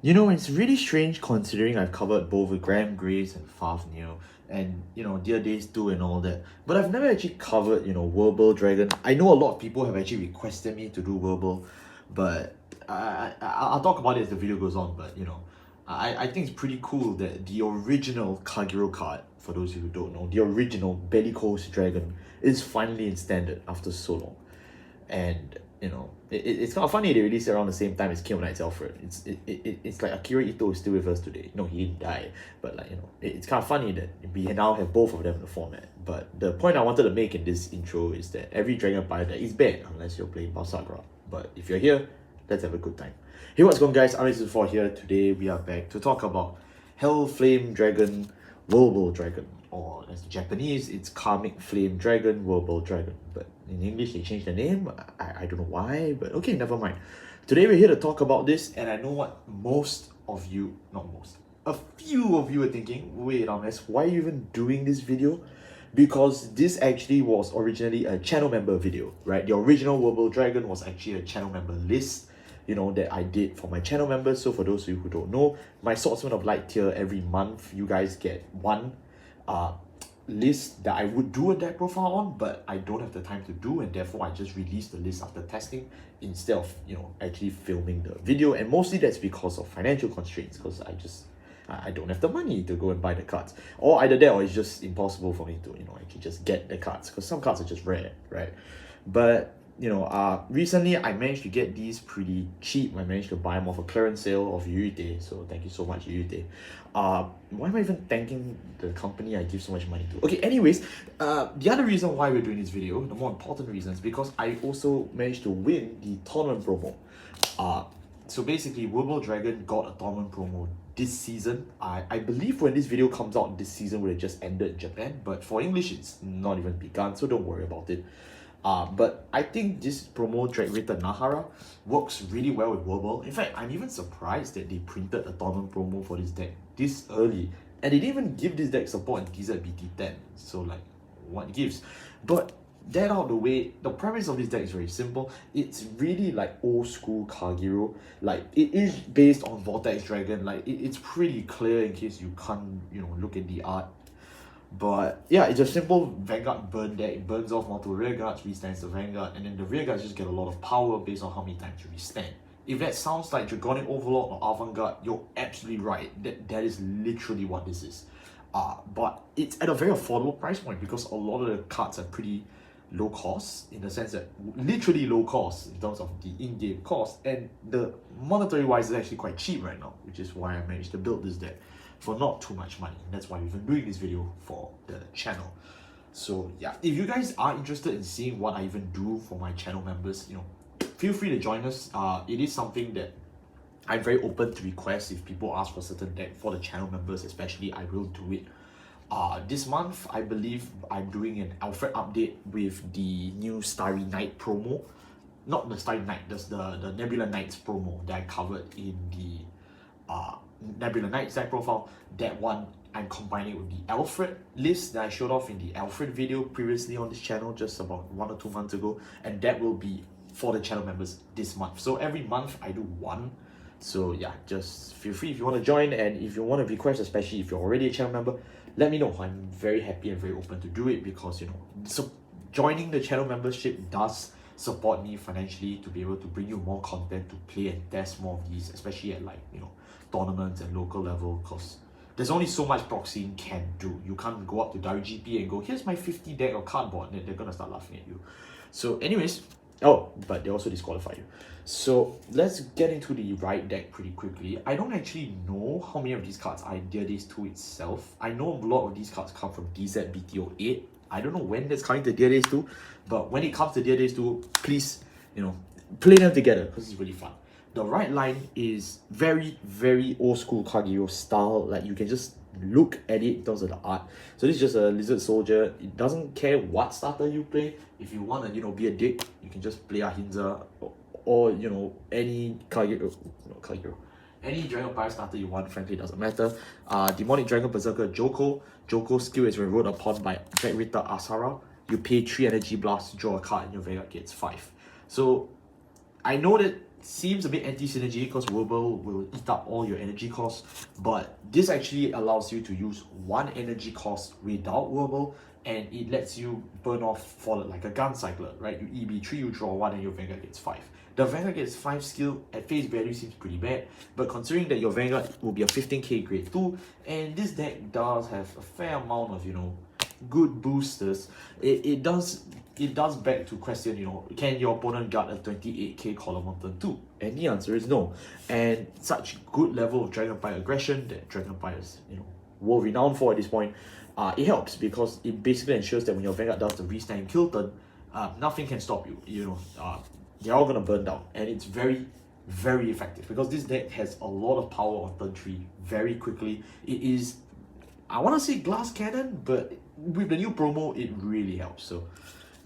You know, it's really strange considering I've covered both with Gramgrace and Favrneel and, Dear Days 2 and all that. But I've never actually covered, Wirbel Dragon. I know a lot of people have actually requested me to do Wirbel, but I'll talk about it as the video goes on. But, I think it's pretty cool that the original Kagero card, for those who don't know, the original Bellicose Dragon is finally in standard after so long. And it's kind of funny they released it around the same time as Kingdom Knights Alfred. It's like Akira Ito is still with us today. No, he didn't die, but like it's kind of funny that we now have both of them in the format. But the point I wanted to make in this intro is that every Dragon Empire deck is bad unless you're playing Balsagra. But if you're here, let's have a good time. Hey, what's going guys? RZ4 here. Today we are back to talk about Hellfire Dragon, Wirbel Dragon, or as the Japanese, it's Karmic Flame Dragon, Wirbel Dragon. But in English, they changed the name. I don't know why, but okay, never mind. Today we're here to talk about this, and I know what most of you, not most, a few of you are thinking, wait, Ames, why are you even doing this video? Because this actually was originally a channel member video, right? The original Wirbel Dragon was actually a channel member list, that I did for my channel members. So for those of you who don't know, my Swordsman of Light tier, every month, you guys get one list that I would do a deck profile on, but I don't have the time to do, and therefore I just released the list after testing instead of actually filming the video. And mostly that's because of financial constraints, because I don't have the money to go and buy the cards, or either that or it's just impossible for me to actually just get the cards, because some cards are just rare, right? But recently I managed to get these pretty cheap. I managed to buy them off a clearance sale of Yurite, so thank you so much, Yurite. Why am I even thanking the company I give so much money to? Okay, anyways, the other reason why we're doing this video, the more important reason, is because I also managed to win the tournament promo. So basically, Wirbel Dragon got a tournament promo this season. I believe when this video comes out, this season would have just ended in Japan, but for English, it's not even begun, so don't worry about it. But I think this promo track rated Nahala works really well with Wirbel. In fact, I'm even surprised that they printed a tournament promo for this deck this early. And they didn't even give this deck support in DZBT10. So like, what gives? But that out of the way, the premise of this deck is very simple. It's really like old school Kagero. Like, it is based on Vortex Dragon. Like, it's pretty clear in case you can't, look at the art. But yeah, it's a simple Vanguard burn deck. It burns off multiple rear guards, restands the Vanguard, and then the rear guards just get a lot of power based on how many times you restand. If that sounds like Dragonic Overlord or Avant-Garde, you're absolutely right. That is literally what this is. But it's at a very affordable price point because a lot of the cards are pretty low cost, in the sense that literally low cost in terms of the in-game cost, and the monetary wise is actually quite cheap right now, which is why I managed to build this deck for not too much money. And that's why we've been doing this video for the channel. So yeah, if you guys are interested in seeing what I even do for my channel members, feel free to join us. It is something that I'm very open to requests. If people ask for a certain deck for the channel members especially, I will do it. This month, I believe I'm doing an Alfred update with the new Starry Night promo. Not the Starry Night, that's the Nebula Knights promo that I covered in the Nebula Knights deck profile. That one, I'm combining it with the Alfred list that I showed off in the Alfred video previously on this channel just about 1 or 2 months ago, and that will be for the channel members this month. So every month I do one. So yeah, just feel free if you want to join, and if you want to request, especially if you're already a channel member, let me know. I'm very happy and very open to do it, because so joining the channel membership does support me financially to be able to bring you more content to play and test more of these, especially at like tournaments and local level, because there's only so much proxying can do. You can't go up to WGP and go, here's my 50 deck of cardboard, and they're gonna start laughing at you. So anyways, but they also disqualify you. So let's get into the right deck pretty quickly. I don't actually know how many of these cards are in Dear Days 2 itself. I know a lot of these cards come from DZBT10. I don't know when that's coming to Dear Days 2, but when it comes to Dear Days 2, please, play them together, because it's really fun. The right line is very, very old school Kagero style. Like, you can just look at it in terms of the art. So this is just a lizard soldier. It doesn't care what starter you play. If you want to, be a dick, you can just play Ahinza or any Kagero, any Dragon Empire starter you want. Frankly, doesn't matter. Demonic Dragon Berserker Joko. Joko's skill is when rolled upon by Dragritter Asara. You pay 3 energy blasts, draw a card, and your Vanguard gets 5. So I know that seems a bit anti-synergy because Wirbel will eat up all your energy costs, but this actually allows you to use one energy cost without Wirbel, and it lets you burn off for like a gun cycler, right? You EB3, you draw 1 and your Vanguard gets 5. The Vanguard gets 5 skill at face value seems pretty bad, but considering that your Vanguard will be a 15k grade 2, and this deck does have a fair amount of, you know, good boosters, it does beg to question, you know, can your opponent guard a 28k column on turn 2? And the answer is no. And such good level of Dragonfire aggression that Dragonfire is, you know, world renowned for at this point, it helps because it basically ensures that when your Vanguard does the restand and kill turn, nothing can stop you. You know, they're all gonna burn down, and it's very, very effective because this deck has a lot of power on turn 3 very quickly. It is, I want to say glass cannon, but with the new promo, it really helps. So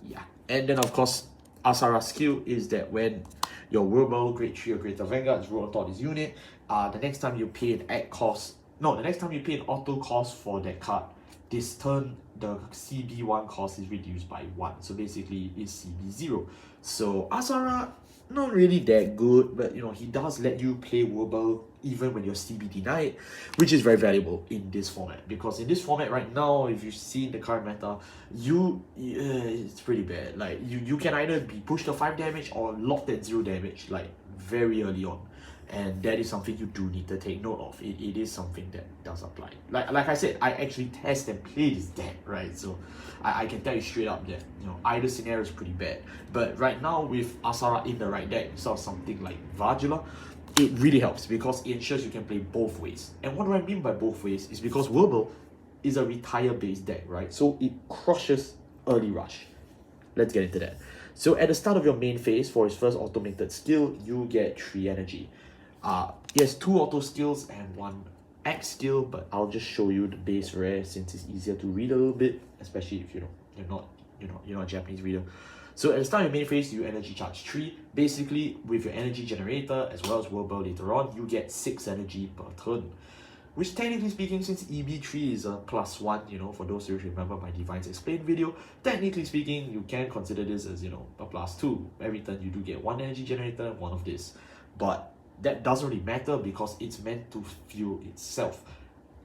yeah, and then of course, Asara's skill is that when your Wirbel grade 3 or greater Vanguard is rolled on top of this unit, the next time you pay an add cost, no, the next time you pay an auto cost for that card, this turn the CB1 cost is reduced by 1. So basically it's CB0. So Asara, not really that good, but you know, he does let you play Wirbel even when you're CB denied, which is very valuable in this format, because in this format right now, if you see the current meta, it's pretty bad. Like you can either be pushed to 5 damage or locked at 0 damage like very early on, and that is something you do need to take note of. It is something that does apply. Like I said, I actually test and play this deck, right? So I can tell you straight up that, you know, either scenario is pretty bad. But right now with Asara in the right deck, instead of something like Vagula, it really helps because it ensures you can play both ways. And what do I mean by both ways is because Wirbel is a retire based deck, right? So it crushes early rush. Let's get into that. So at the start of your main phase, for his first automated skill, you get 3 energy. He has 2 auto skills and 1 X skill, but I'll just show you the base rare since it's easier to read a little bit, especially if you're not a Japanese reader. So at the start of your main phase, you energy charge 3. Basically, with your energy generator as well as Wirbel later on, you get 6 energy per turn. Which technically speaking, since EB3 is a +1, you know, for those who remember my Divines Explained video, technically speaking, you can consider this as, you know, a +2. Every turn you do get 1 energy generator and 1 of this. But that doesn't really matter because it's meant to fuel itself.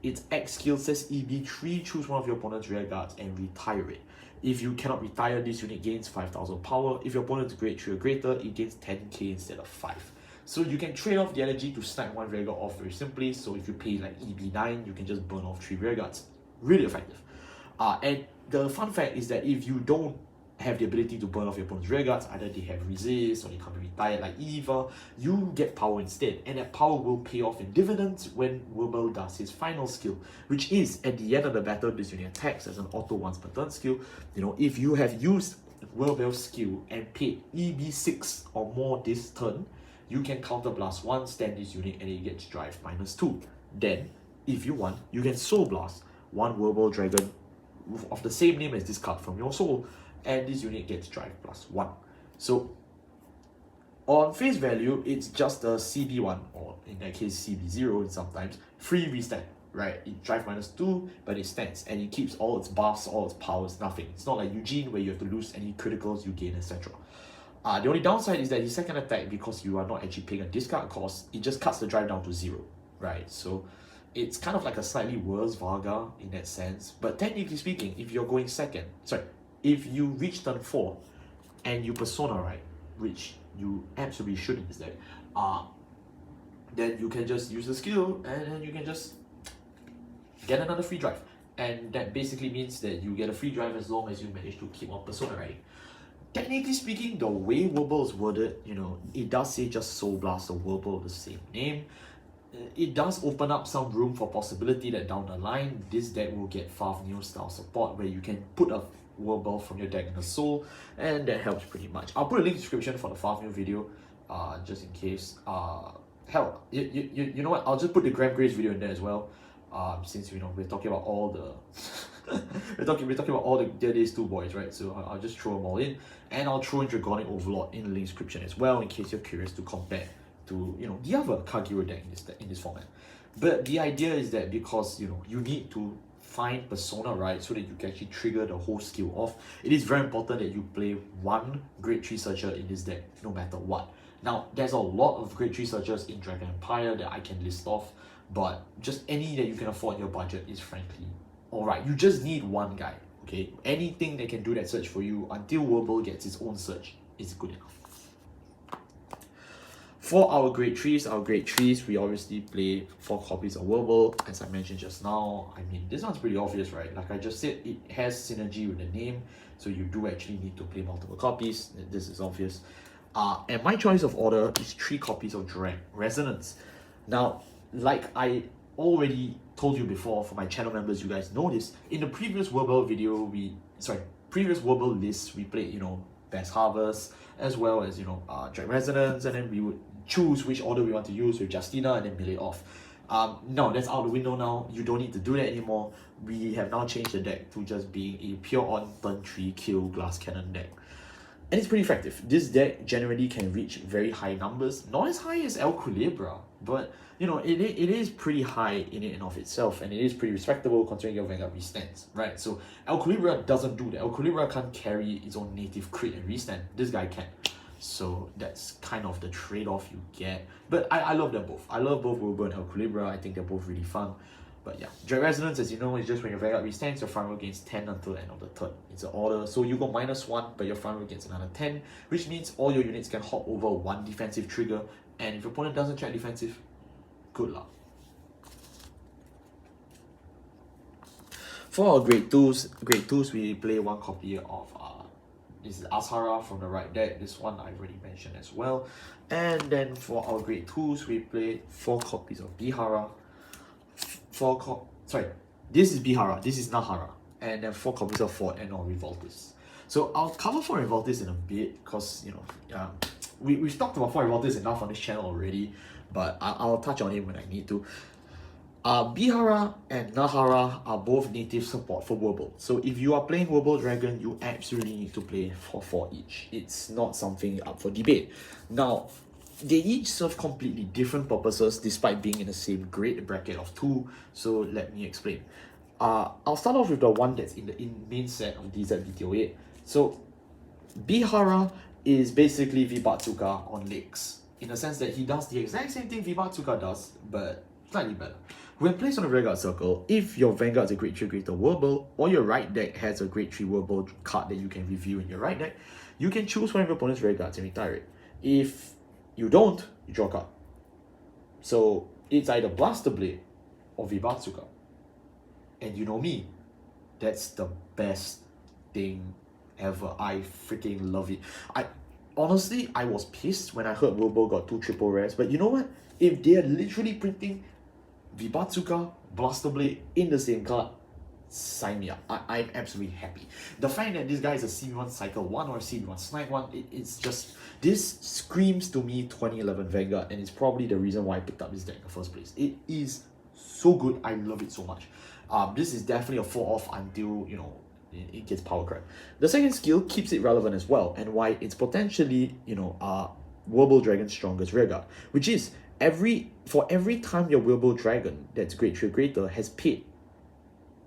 Its X skill says EB3, choose one of your opponent's rear guards and retire it. If you cannot retire, this unit gains 5000 power. If your opponent's grade 3 or greater, it gains 10k instead of 5. So you can trade off the energy to snipe 1 rear guard off very simply. So if you pay like EB9, you can just burn off 3 rear guards. Really effective. And the fun fact is that if you don't have the ability to burn off your opponent's rear guards, either they have resist or they can't be retired like Eva, you get power instead, and that power will pay off in dividends when Wirbel does his final skill, which is at the end of the battle, this unit attacks as an auto once per turn skill. You know, if you have used Wirbel's skill and paid EB6 or more this turn, you can counter blast 1, stand this unit, and it gets drive -2. Then, if you want, you can soul blast 1 Wirbel Dragon of the same name as this card from your soul, and this unit gets drive +1. So on face value, it's just a CB1, or in that case CB0 and sometimes, free restand, right? It drive -2, but it stands, and it keeps all its buffs, all its powers, nothing. It's not like Eugene where you have to lose any criticals you gain, etc. The only downside is that his second attack, because you are not actually paying a discard cost, it just cuts the drive down to 0, right? So it's kind of like a slightly worse Varga in that sense, but technically speaking, if you're going if you reach turn 4 and you persona, right, which you absolutely should in this deck, then you can just use the skill and then you can just get another free drive. And that basically means that you get a free drive as long as you manage to keep on persona, right? Technically speaking, the way Wirbel is worded, you know, it does say just Soul Blast or Wirbel, the same name. It does open up some room for possibility that down the line, this deck will get Favrneel style support where you can put a Wirbel from your deck in the soul, and that helps pretty much. I'll put a link in the description for the Favrneel video, just in case. Hell, you know what? I'll just put the Gramgrace video in there as well. Since you know we're talking about all the we're talking about all the Days 2 boys, right? So I'll just throw them all in, and I'll throw in Dragonic Overlord in the link description as well, in case you're curious to compare to, you know, the other Kagero deck in this format. But the idea is that because, you know, you need to find persona right so that you can actually trigger the whole skill off, it is very important that you play 1 grade 3 searcher in this deck no matter what. Now, there's a lot of grade 3 searches in Dragon Empire that I can list off, but just any that you can afford in your budget is frankly alright. You just need one guy, okay? Anything that can do that search for you until Wirbel gets its own search is good enough. For our grade 3s, we obviously play 4 copies of Wirbel, as I mentioned just now. I mean, this one's pretty obvious, right? Like I just said, it has synergy with the name, so you do actually need to play multiple copies. This is obvious. And my choice of order is 3 copies of Drag Resonance. Now, like I already told you before, for my channel members, you guys know this. In the previous Wirbel video, previous Wirbel lists, we played, you know, Best Harvest, as well as, you know, Drag Resonance, and then we would choose which order we want to use with Justina and then mill it off. No, that's out the window now. You don't need to do that anymore. We have now changed the deck to just being a pure on turn 3 kill glass cannon deck. And it's pretty effective. This deck generally can reach very high numbers. Not as high as El Culebra, but you know, it is pretty high in and of itself, and it is pretty respectable considering your Vanguard restands, right? So El Culebra doesn't do that. El Culebra can't carry its own native crit and restand. This guy can. So that's kind of the trade-off you get. But I love them both. I love both Wirbel and El Culebra. I think they're both really fun. But yeah, Drag Resonance, as you know, is just when your Vanguard restands, your front row gains 10 until the end of the turn. It's an order, so you go -1, but your front row gets another 10, which means all your units can hop over 1 defensive trigger, and if your opponent doesn't check defensive, good luck. For our grade 2s, we play 1 copy of this is Azhara from the right deck. This one I've already mentioned as well. And then for our grade 2s, we play 4 copies of Bihara. This is Bihara, this is Nahala, and then 4 copies of Favrneel or Revoltis. So I'll cover 4 Revoltis in a bit, because you know, we've talked about 4 Revoltis enough on this channel already, but I'll touch on it when I need to. Bihara and Nahala are both native support for Wirbel. So if you are playing Wirbel Dragon, you absolutely need to play for 4 each. It's not something up for debate. Now, they each serve completely different purposes despite being in the same grade bracket of 2, so let me explain. I'll start off with the one that's in the main set of DZBT10. So Bihara is basically Vibatsuka on legs, in the sense that he does the exact same thing Vibatsuka does, but slightly better. When placed on a Vanguard circle, if your Vanguard is a grade 3 greater Wirbel, or your right deck has a grade 3 Wirbel card that you can review in your right deck, you can choose one of your opponent's Vanguards and retire it. If you don't, you draw a card. So it's either Blaster Blade or Vibatsuka. And you know me, that's the best thing ever. I freaking love it. Honestly, I was pissed when I heard Wirbel got 2 triple rares, but you know what? If they're literally printing Vibatsuka, Blaster Blade in the same card, sign me up. I'm absolutely happy. The fact that this guy is a CB1 Cycle 1 or a CB1 Snipe 1, it's just, this screams to me 2011 Vanguard, and it's probably the reason why I picked up this deck in the first place. It is so good. I love it so much. This is definitely a 4-off until, you know, it gets power crack. The second skill keeps it relevant as well, and why it's potentially, you know, Wirbel Dragon's strongest rearguard, which is for every time your Wirbel Dragon that's grade 3 or greater has paid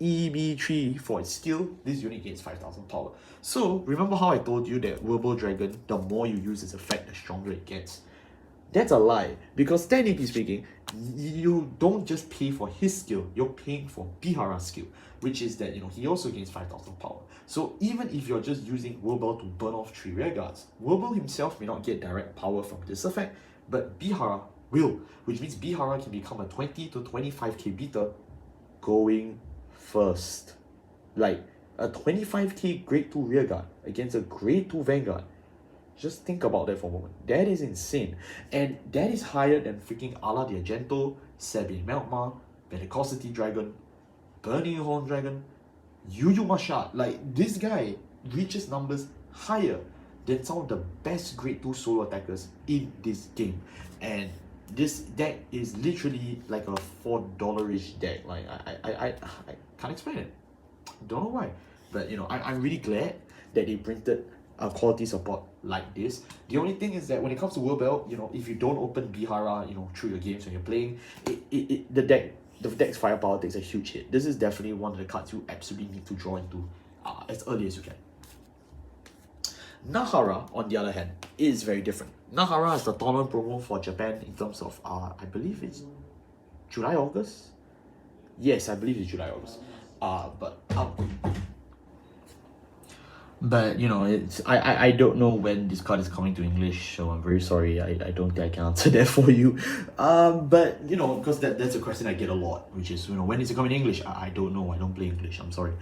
EB3 for its skill, this unit gains 5000 power. So remember how I told you that Wirbel Dragon, the more you use its effect, the stronger it gets? That's a lie, because technically speaking, you don't just pay for his skill, you're paying for Bihara's skill, which is that, you know, he also gains 5000 power. So even if you're just using Wirbel to burn off 3 rearguards, Wirbel himself may not get direct power from this effect, but Bihara will, which means Bihara can become a 20 to 25k beater going first. Like a 25k grade 2 rearguard against a grade 2 Vanguard. Just think about that for a moment. That is insane. And that is higher than freaking Ala the Argento, Sabine Melkmar, Bellicosity Dragon, Burning Horn Dragon, Yu Yu Mashad. Like, this guy reaches numbers higher than some of the best grade 2 solo attackers in this game. And this deck is literally like a $4-ish deck. Like, I can't explain it. Don't know why. But, you know, I'm really glad that they printed a quality support like this. The only thing is that when it comes to Wirbel, you know, if you don't open Bihara, you know, through your games when you're playing, the deck's firepower takes a huge hit. This is definitely one of the cards you absolutely need to draw into as early as you can. Nahala, on the other hand, is very different. Nahala is the tournament promo for Japan in terms of, I believe it's July, August? Yes, I believe it's July, August. But you know, it's I don't know when this card is coming to English, so I'm very sorry. I don't think I can answer that for you. But you know, because that's a question I get a lot, which is, you know, when is it coming in English? I don't know. I don't play English. I'm sorry.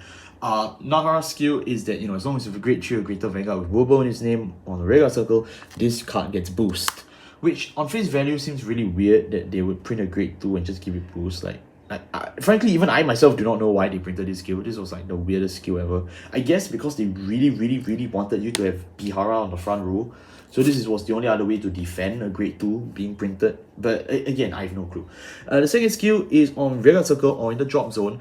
Nagara's skill is that, you know, as long as you have a great tree or greater Vanguard with Wirbel in his name on the regular circle, this card gets boost. Which on face value seems really weird that they would print a grade 2 and just give it boost. Frankly, even I myself do not know why they printed this skill. This was like the weirdest skill ever. I guess because they really wanted you to have Bihara on the front row. So was the only other way to defend a grade 2 being printed. But again, I have no clue. The second skill is on regular circle or in the drop zone.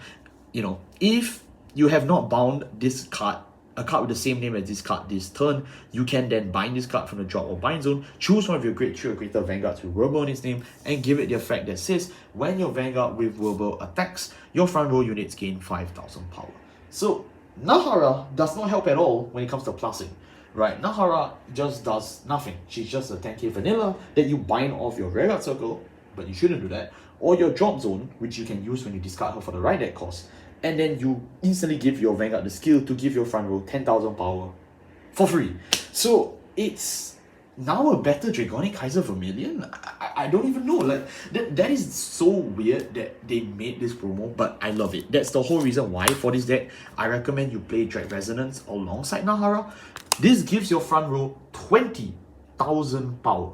You know, if you have not bound this card, a card with the same name as this card this turn, you can then bind this card from the drop or bind zone, choose one of your grade 3 or greater Vanguards with Wirbel in its name, and give it the effect that says, when your Vanguard with Wirbel attacks, your front row units gain 5,000 power. So, Nahala does not help at all when it comes to plussing. Right, Nahala just does nothing. She's just a 10k vanilla that you bind off your Vanguard circle, but you shouldn't do that, or your drop zone, which you can use when you discard her for the right deck cost. And then you instantly give your Vanguard the skill to give your front row 10,000 power for free. So it's now a better Dragonic Kaiser Vermilion? I don't even know. Like that is so weird that they made this promo, but I love it. That's the whole reason why for this deck, I recommend you play Drag Resonance alongside Nahala. This gives your front row 20,000 power.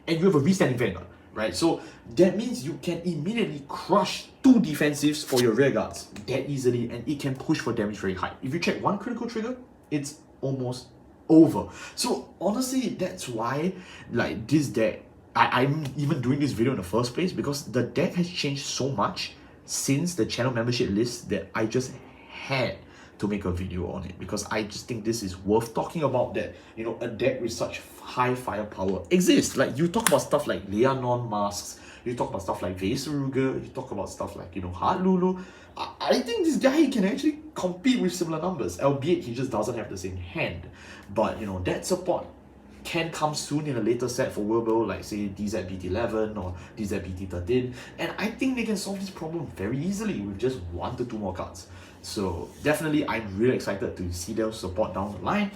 And you have a restanding Vanguard, right? So that means you can immediately crush 2 defensives for your rear guards that easily, and it can push for damage very high. If you check 1 critical trigger, it's almost over. So honestly, that's why like this deck, I'm even doing this video in the first place, because the deck has changed so much since the channel membership list that I just had to make a video on it, because I just think this is worth talking about, that, you know, a deck with such high firepower exists. Like, you talk about stuff like Leonon Masks, you talk about stuff like Vaseruga, you talk about stuff like, you know, Hard Lulu. I think this guy can actually compete with similar numbers, albeit he just doesn't have the same hand. But, you know, that support can come soon in a later set for Wirbel, like say DZBT10 or DZBT10, and I think they can solve this problem very easily with just 1 to 2 more cards. So definitely, I'm really excited to see their support down the line.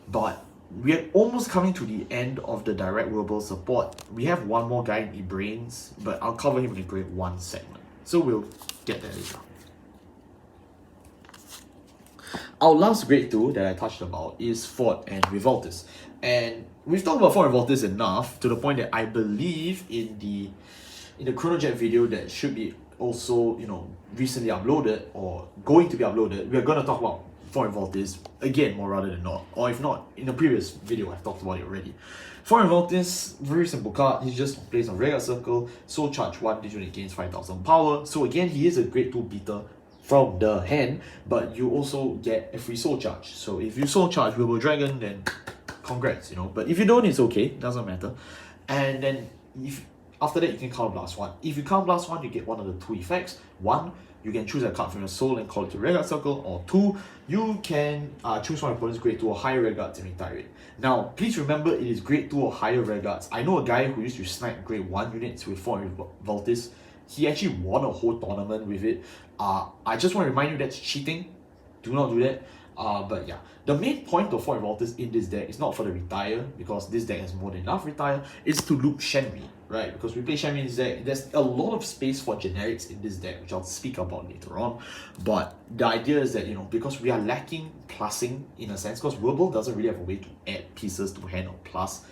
But we're almost coming to the end of the direct Wirbel support. We have one more guy in E-Brains, but I'll cover him in the grade 1 segment. So we'll get there later. Our last grade 2 that I touched about is Fort and Revoltis. And we've talked about Fort and Revoltis enough to the point that I believe in the Chronojet video that should be also, you know, recently uploaded or going to be uploaded, we're going to talk about Fort and Revoltis again, more rather than not. Or if not, in the previous video I've talked about it already. Fort and Revoltis, very simple card. He just plays on regular circle, soul charge 1, this unit gains 5,000 power. So again, he is a grade 2 beater from the hand, but you also get a free soul charge. So if you soul charge Wirbel Dragon, then congrats, you know. But if you don't, it's okay, doesn't matter. And then after that, you can counter blast 1. If you counter blast 1, you get one of the 2 effects. 1, you can choose a card from your soul and call it to regular circle, or 2, you can choose one opponent's grade 2 or higher red guards and retire it. Now, please remember, it is grade 2 or higher red guards. I know a guy who used to snipe grade 1 units with Fort and Revoltis. He actually won a whole tournament with it. I just want to remind you that's cheating. Do not do that. But yeah, the main point of Fort and Revoltis in this deck is not for the retire, because this deck has more than enough retire. It's to loop Shenri, right? Because we play Shenri in this deck. There's a lot of space for generics in this deck, which I'll speak about later on. But the idea is that, you know, because we are lacking plussing in a sense, because Wirbel doesn't really have a way to add pieces to hand or plus.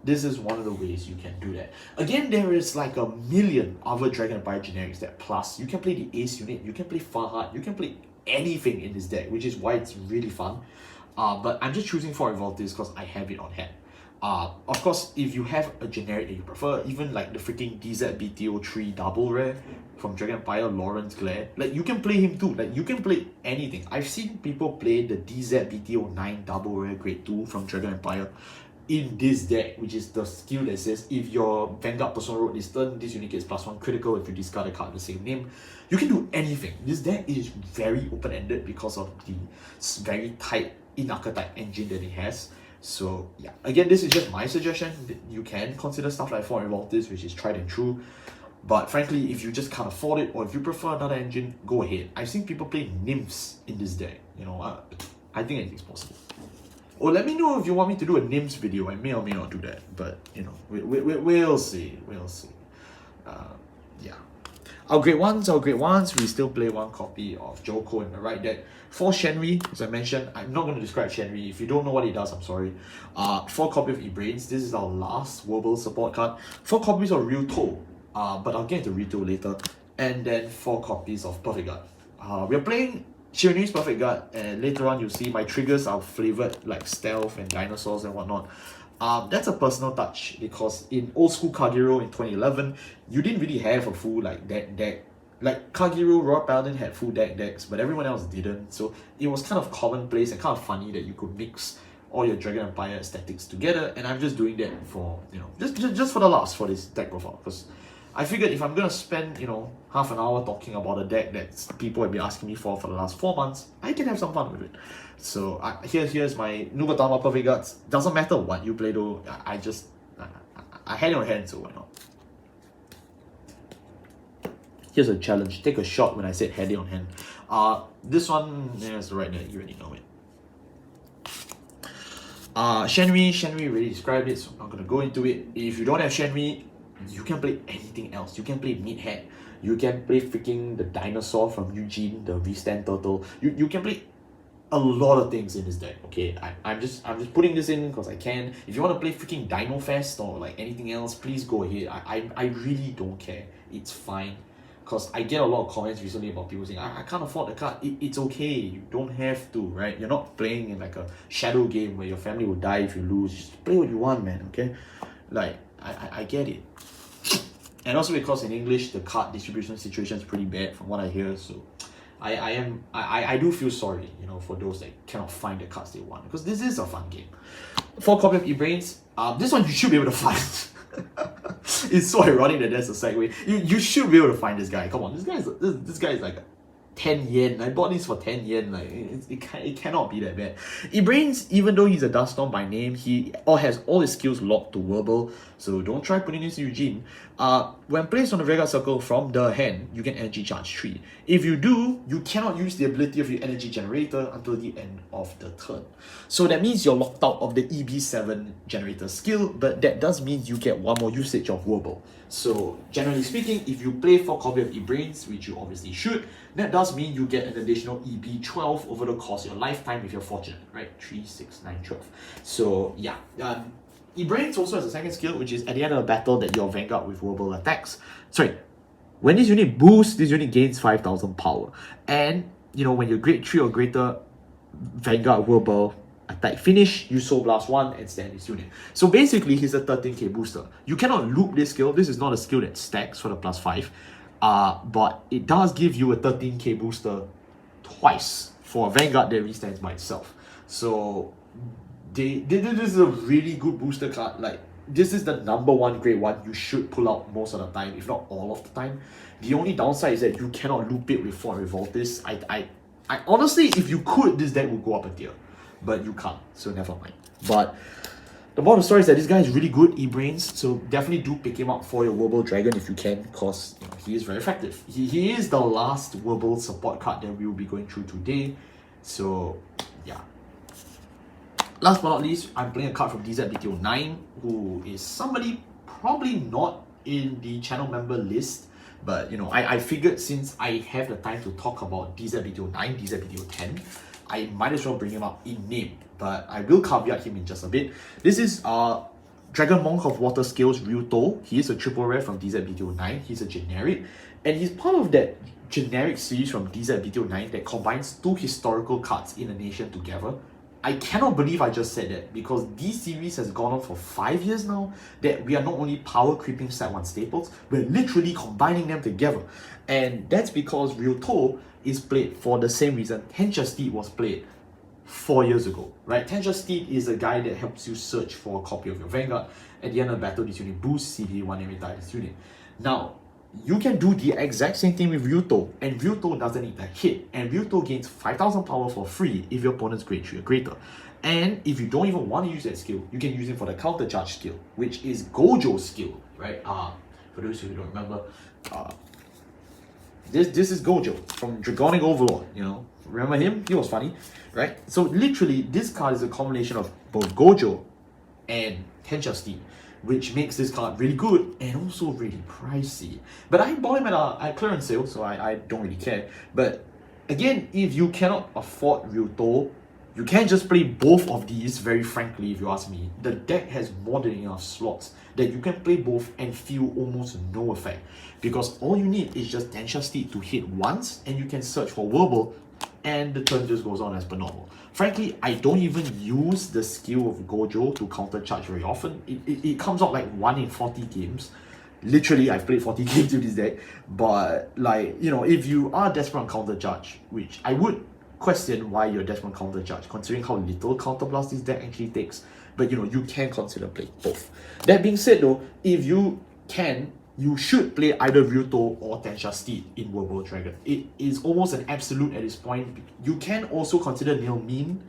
This is one of the ways you can do that. Again, there is like a million other Dragon Empire generics that plus. You can play the Ace unit, you can play Farhad, you can play anything in this deck, which is why it's really fun. But I'm just choosing Fort and Revoltis because I have it on hand. Of course, if you have a generic that you prefer, even like the freaking DZBT10 double rare from Dragon Empire, Lawrence Glare, like you can play him too. Like you can play anything. I've seen people play the DZBT09 double rare grade 2 from Dragon Empire in this deck, which is the skill that says if your Vanguard person wrote this turn, this unit gets +1 critical if you discard a card with the same name. You can do anything. This deck is very open-ended because of the very tight in-archetype engine that it has. So yeah, again, this is just my suggestion. You can consider stuff like Favrneel, which is tried and true. But frankly, if you just can't afford it, or if you prefer another engine, go ahead. I've seen people play nymphs in this deck. You know, I think anything's possible. Or let me know if you want me to do a nymphs video. I may or may not do that, but you know, we'll see. We'll see. Yeah. Our great ones, we still play one copy of Joko in the right deck. For Shenri, as I mentioned, I'm not going to describe Shenri. If you don't know what he does, I'm sorry. 4 copies of E-Brains. This is our last Wirbel support card. 4 copies of Real Toe. But I'll get into Rito later. And then 4 copies of Perfect Guard. We're playing Shirini's Perfect Guard, and later on you'll see my triggers are flavored like stealth and dinosaurs and whatnot. That's a personal touch because in old school Kagero in 2011, you didn't really have a full like deck. Like Kagero, Royal Paladin had full decks, but everyone else didn't. So it was kind of commonplace and kind of funny that you could mix all your Dragon Empire aesthetics together. And I'm just doing that for, you know, just for the laughs for this deck profile, because I figured if I'm gonna spend, you know, half an hour talking about a deck that people have been asking me for the last 4 months, I can have some fun with it. So here's my Nubatama Perfect Guards. Doesn't matter what you play though. I had it on hand, so why not? Here's a challenge. Take a shot when I said had it on hand. This one is right there. You already know it. Shenri already described it, so I'm not gonna go into it. If you don't have Shenri, you can play anything else. You can play Meathead. You can play freaking the dinosaur from Eugene, the V-Stand turtle. You can play a lot of things in this deck. Okay, I'm just putting this in because I can. If you want to play freaking Dino Fest or like anything else, please go ahead. I really don't care. It's fine. Because I get a lot of comments recently about people saying, I can't afford the card. It's okay. You don't have to, right? You're not playing in like a shadow game where your family will die if you lose. Just play what you want, man, okay? Like, I get it. And also because in English, the card distribution situation is pretty bad from what I hear. So I do feel sorry, you know, for those that cannot find the cards they want. Because this is a fun game. 4 copies of E-Brains. This one you should be able to find. It's so ironic that that's a segue. You should be able to find this guy. Come on, this guy is like 10 yen. I bought this for 10 yen. Like it cannot be that bad. E-Brains, even though he's a Duststorm by name, he has all his skills locked to Wirbel. So don't try putting this in Eugene. When placed on the Vanguard Circle from the hand, you can energy charge 3. If you do, you cannot use the ability of your energy generator until the end of the turn. So that means you're locked out of the EB7 generator skill, but that does mean you get 1 more usage of Wirbel. So generally speaking, if you play 4 copies of E-Brains, which you obviously should, that does mean you get an additional EB12 over the course of your lifetime if you're fortunate, right? 3, 6, 9, 12. So yeah, E-Brains also has a second skill, which is at the end of a battle that your Vanguard with Wirbel attacks. Sorry, when this unit boosts, this unit gains 5,000 power. And, you know, when you're grade 3 or greater, Vanguard Wirbel attack finish, you Soul Blast 1 and stand this unit. So basically, he's a 13k booster. You cannot loop this skill. This is not a skill that stacks for the +5. But it does give you a 13k booster twice for a Vanguard that restands by itself. So this is a really good booster card. Like, this is the #1 grade 1 you should pull out most of the time, if not all of the time. The only downside is that you cannot loop it with Favrneel Revoltis. I honestly, if you could, this deck would go up a tier. But you can't, so never mind. But the moral of the story is that this guy is really good, E-Brains, so definitely do pick him up for your Wirbel Dragon if you can, because you know, he is very effective. He is the last Wirbel support card that we will be going through today. So yeah. Last but not least, I'm playing a card from DZBT10, who is somebody probably not in the channel member list, but you know, I figured since I have the time to talk about DZBT09, DZBT10, I might as well bring him up in name, but I will caveat him in just a bit. This is Dragon Monk of Water Scales Ryuto. He is a triple rare from DZBT09. He's a generic, and he's part of that generic series from DZBT09 that combines 2 historical cards in a nation together. I cannot believe I just said that, because this series has gone on for 5 years now, that we are not only power creeping set 1 staples, we're literally combining them together. And that's because Ryuto is played for the same reason Tencha Steed was played 4 years ago, right? Tencha Steed is a guy that helps you search for a copy of your Vanguard. At the end of the battle, this unit boosts CD1 every time this unit. Now, you can do the exact same thing with Ryuto, and Ryuto doesn't need a hit, and Ryuto gains 5000 power for free if your opponent's grade 3 or greater. And if you don't even want to use that skill, you can use it for the counter charge skill, which is Gojo's skill, right? For those who don't remember, this is Gojo from Dragonic Overlord, you know. Remember him? He was funny, right? So literally, this card is a combination of both Gojo and Tensha Steed, which makes this card really good and also really pricey. But I bought him at clearance sale, so I don't really care. But again, if you cannot afford Ryuto, you can't just play both of these, very frankly, if you ask me. The deck has more than enough slots that you can play both and feel almost no effect. Because all you need is just Tensha Steed to hit once, and you can search for Wirbel, and the turn just goes on as per normal. Frankly, I don't even use the skill of Gojo to counter charge very often. It comes out like 1 in 40 games. Literally, I've played 40 games with this deck. But like, you know, if you are desperate on counter charge, which I would question why you're desperate on counter charge, considering how little counter blast this deck actually takes. But you know, you can consider playing both. That being said though, if you can, you should play either Ryuto or Tensha Steed in Wirbel Dragon. It is almost an absolute at this point. You can also consider Nilmin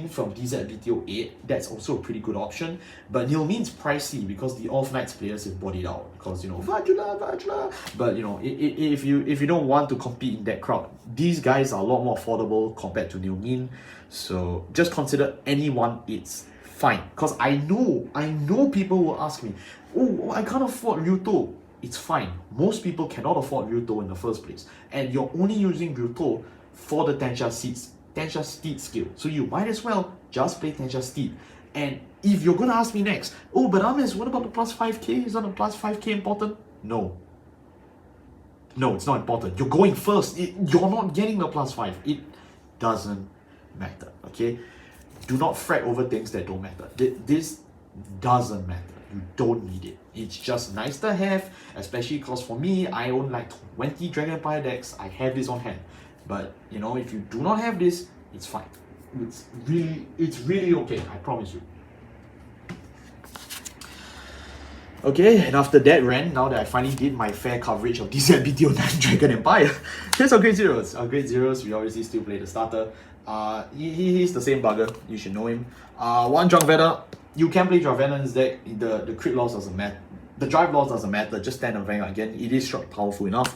from DZBT10, that's also a pretty good option. But Nilmin's pricey because the Off Knights players have bought it out. Because, you know, Vajula. But, you know, if you don't want to compete in that crowd, these guys are a lot more affordable compared to Nilmin. So just consider anyone, it's fine. Because I know people will ask me, oh, I can't afford Ryuto. It's fine. Most people cannot afford Ryuto in the first place. And you're only using Ryuto for the Tensha Steed skill. So you might as well just play Tensha Steed. And if you're going to ask me next, oh, but Amis, what about the plus 5k? Is not the plus 5k important? No. No, it's not important. You're going first. You're not getting the plus 5. It doesn't matter, okay? Do not fret over things that don't matter. This doesn't matter. You don't need it. It's just nice to have, especially because for me, I own like 20 Dragon Empire decks. I have this on hand. But, you know, if you do not have this, it's fine. It's really okay, I promise you. Okay, and after that rant, now that I finally did my fair coverage of DZBT10 Dragon Empire, here's our Grade Zeros. Our Grade Zeros, we obviously still play the starter. He's the same bugger, you should know him. One Drangveda, you can play Drangveda in this deck. The crit loss doesn't matter. The drive loss doesn't matter, just stand on Vanguard again. It is short powerful enough.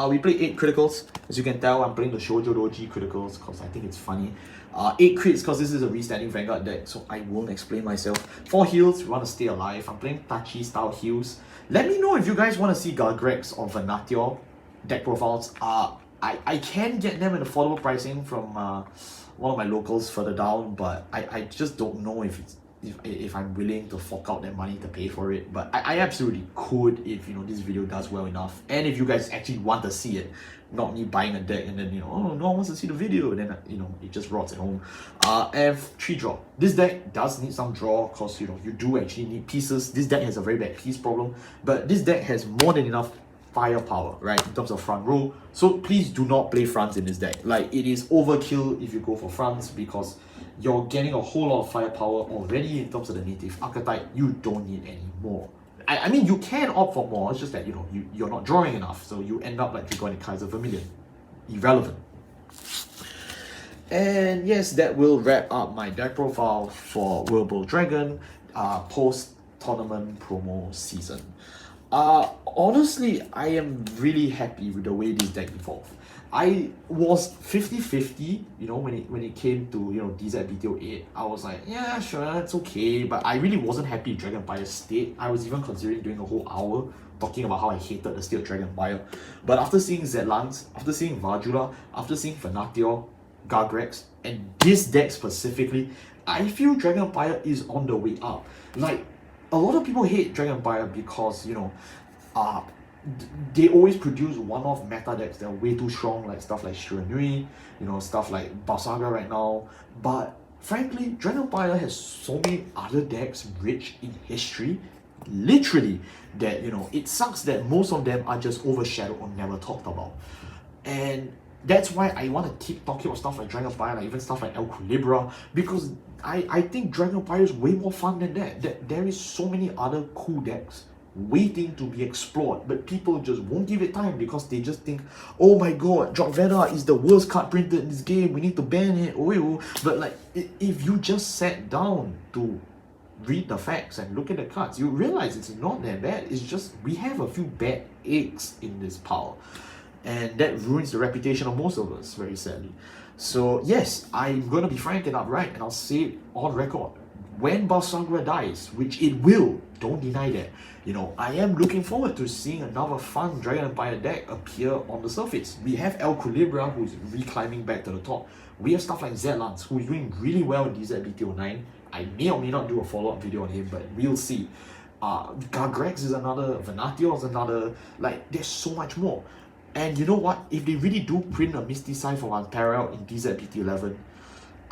We play 8 criticals. As you can tell, I'm playing the Shoujo Doji criticals because I think it's funny. 8 crits because this is a restanding Vanguard deck, so I won't explain myself. 4 heals, we want to stay alive. I'm playing Tachi style heals. Let me know if you guys want to see Gramgrace or Favrneel deck profiles. I can get them at affordable pricing from one of my locals further down, but I just don't know if I'm willing to fork out that money to pay for it. But I absolutely could if, you know, this video does well enough, and if you guys actually want to see it, not me buying a deck and then, you know, oh, no one wants to see the video, and then, you know, it just rots at home. F3 draw. This deck does need some draw because, you know, you do actually need pieces. This deck has a very bad piece problem, but this deck has more than enough firepower, right, in terms of front row. So please do not play fronts in this deck. Like, it is overkill if you go for fronts because you're getting a whole lot of firepower already in terms of the native archetype. You don't need any more. I mean, you can opt for more, it's just that, you know, you're not drawing enough, so you end up like Dragonic Kaiser Vermilion. Irrelevant. And yes, that will wrap up my deck profile for Wirbel Dragon post-tournament promo season. Honestly, I am really happy with the way this deck evolved. I was 50-50, you know, when it came to, you know, DZBT10. I was like, yeah, sure, it's okay, but I really wasn't happy with Dragon Empire's state. I was even considering doing a whole hour talking about how I hated the state of Dragon Empire. But after seeing Zedlans, after seeing Vajula, after seeing Favrneel, Gramgrace, and this deck specifically, I feel Dragon Empire is on the way up. Like, a lot of people hate Dragon Empire because, you know, they always produce one-off meta decks that are way too strong, like stuff like Shiranui, you know, stuff like Basaga right now. But frankly, Dragon Empire has so many other decks rich in history, literally, that, you know, it sucks that most of them are just overshadowed or never talked about. And that's why I want to keep talking about stuff like Dragon Empire, like even stuff like El Culibra, because I think Dragon Empire is way more fun than that. There is so many other cool decks waiting to be explored, but people just won't give it time because they just think, oh my god, Drogveta is the worst card printed in this game, we need to ban it. But like, if you just sat down to read the facts and look at the cards, you realize it's not that bad. It's just we have a few bad eggs in this pile, and that ruins the reputation of most of us, very sadly. So yes, I'm gonna be frank and upright, and I'll say it on record. When Balsangra dies, which it will, don't deny that, you know, I am looking forward to seeing another fun Dragon Empire deck appear on the surface. We have El Culibra, who's reclimbing back to the top. We have stuff like Zlance, who is doing really well in DZBT10. I may or may not do a follow-up video on him, but we'll see. Gramgrace is another, Venatio is another, like, there's so much more. And you know what? If they really do print a Misty Scythe from Unparalleled in DZBT11,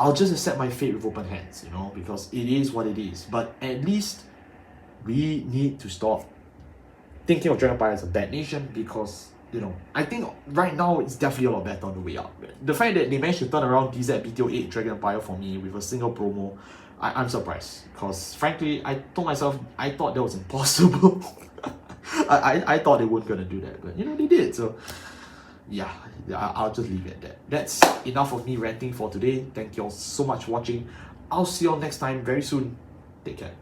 I'll just accept my fate with open hands, you know, because it is what it is. But at least we need to stop thinking of Dragon Empire as a bad nation, because, you know, I think right now it's definitely a lot better on the way up. The fact that they managed to turn around DZBT08 Dragon Empire for me with a single promo, I'm surprised, because frankly, I told myself, I thought that was impossible. I thought they weren't going to do that, but you know, they did. So yeah, I'll just leave it at that. That's enough of me ranting for today. Thank you all so much for watching. I'll see you all next time very soon. Take care.